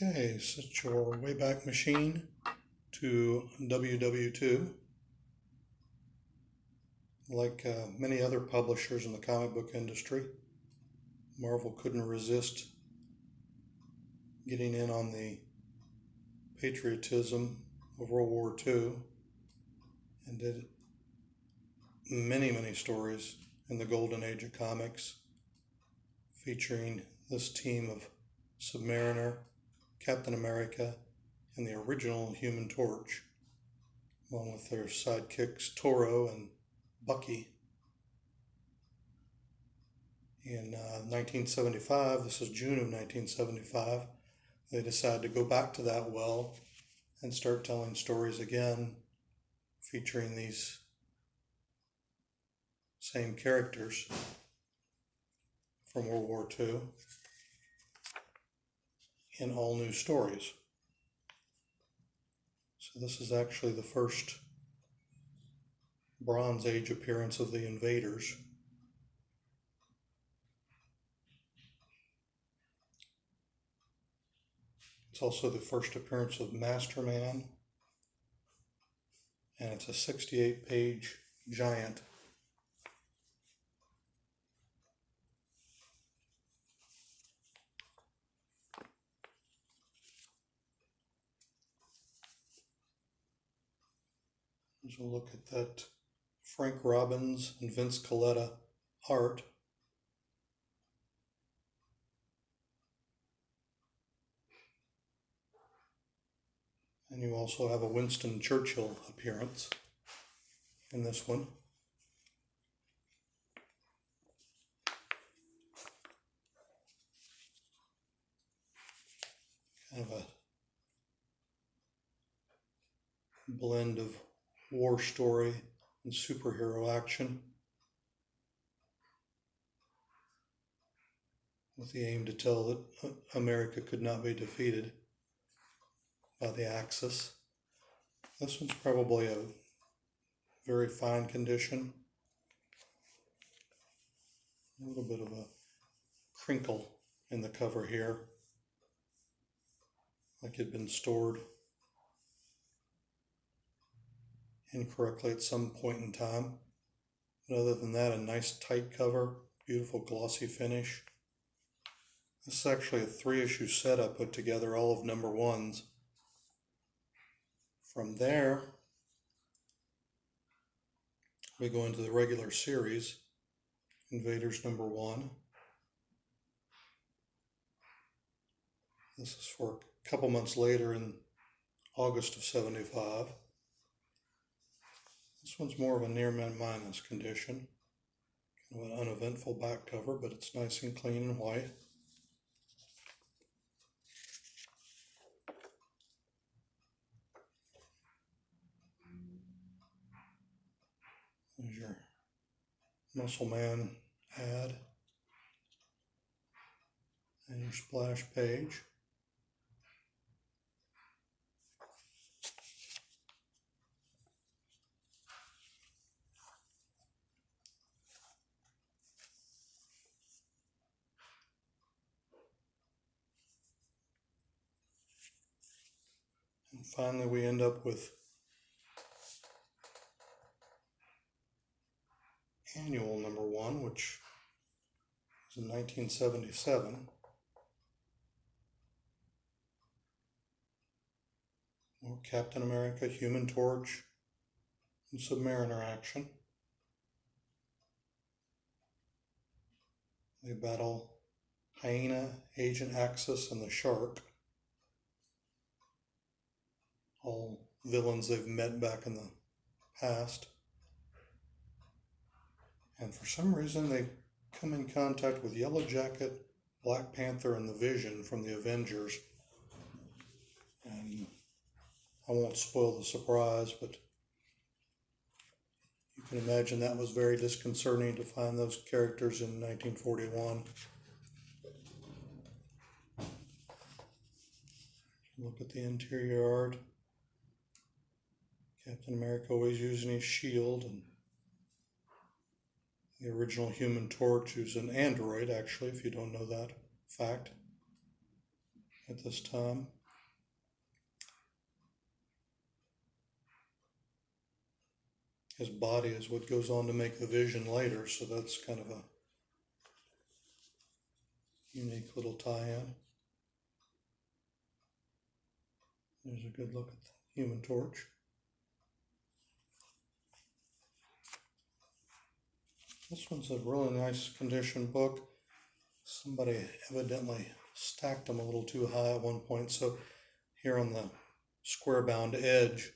Okay, set your Wayback Machine to WW2. Like many other publishers in the comic book industry, Marvel couldn't resist getting in on the patriotism of World War II and did many stories in the golden age of comics featuring this team of Submariner, Captain America, and the original Human Torch, along with their sidekicks Toro and Bucky. In 1975, this is June of 1975, they decided to go back to that well and start telling stories again featuring these same characters from World War II in all new stories. So this is actually the first Bronze Age appearance of the Invaders. It's also the first appearance of Masterman, and it's a 68-page giant. As we look at that Frank Robbins and Vince Colletta art, and you also have a Winston Churchill appearance in this one. Kind of a blend of war story and superhero action, with the aim to tell that America could not be defeated by the Axis. This one's probably a very fine condition. A little bit of a crinkle in the cover here, like it had been stored incorrectly at some point in time. But other than that, a nice tight cover, beautiful glossy finish. This is actually a 3-issue set I put together, all of number 1s. From there, we go into the regular series, Invaders number 1. This is for a couple months later in August of 75. This one's more of a near minus condition. Kind of an uneventful back cover, but it's nice and clean and white. There's your Muscle Man ad and your splash page. And finally we end up with annual number 1, which was in 1977. More Captain America, Human Torch, and Submariner action. They battle Hyena, Agent Axis, and the Shark. All villains they've met back in the past. And for some reason they come in contact with Yellow Jacket, Black Panther, and the Vision from the Avengers. And I won't spoil the surprise, but you can imagine that was very disconcerting to find those characters in 1941. Look at the interior art. Captain America always using his shield, and the original Human Torch, who's an android, actually, if you don't know that fact. at this time. His body is what goes on to make the Vision later, so that's kind of a unique little tie-in. There's a good look at the Human Torch. This one's a really nice condition book. Somebody evidently stacked them a little too high at one point, so here on the square bound edge,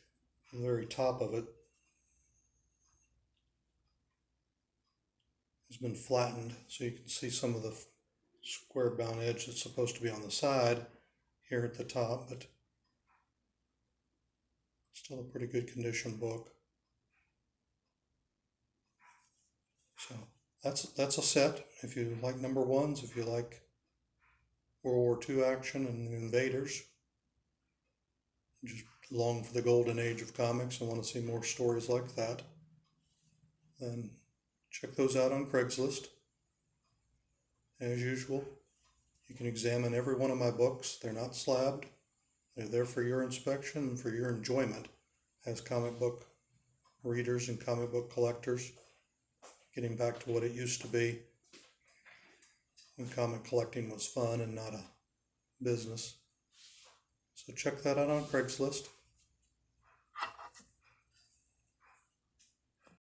the very top of it, has been flattened, so you can see some of the square bound edge that's supposed to be on the side here at the top, but still a pretty good condition book. So that's a set. If you like number ones, if you like World War II action and the Invaders, just long for the golden age of comics and want to see more stories like that, then check those out on Craigslist. As usual, you can examine every one of my books. They're not slabbed. They're there for your inspection and for your enjoyment as comic book readers and comic book collectors, getting back to what it used to be when comic collecting was fun and not a business. So check that out on Craigslist.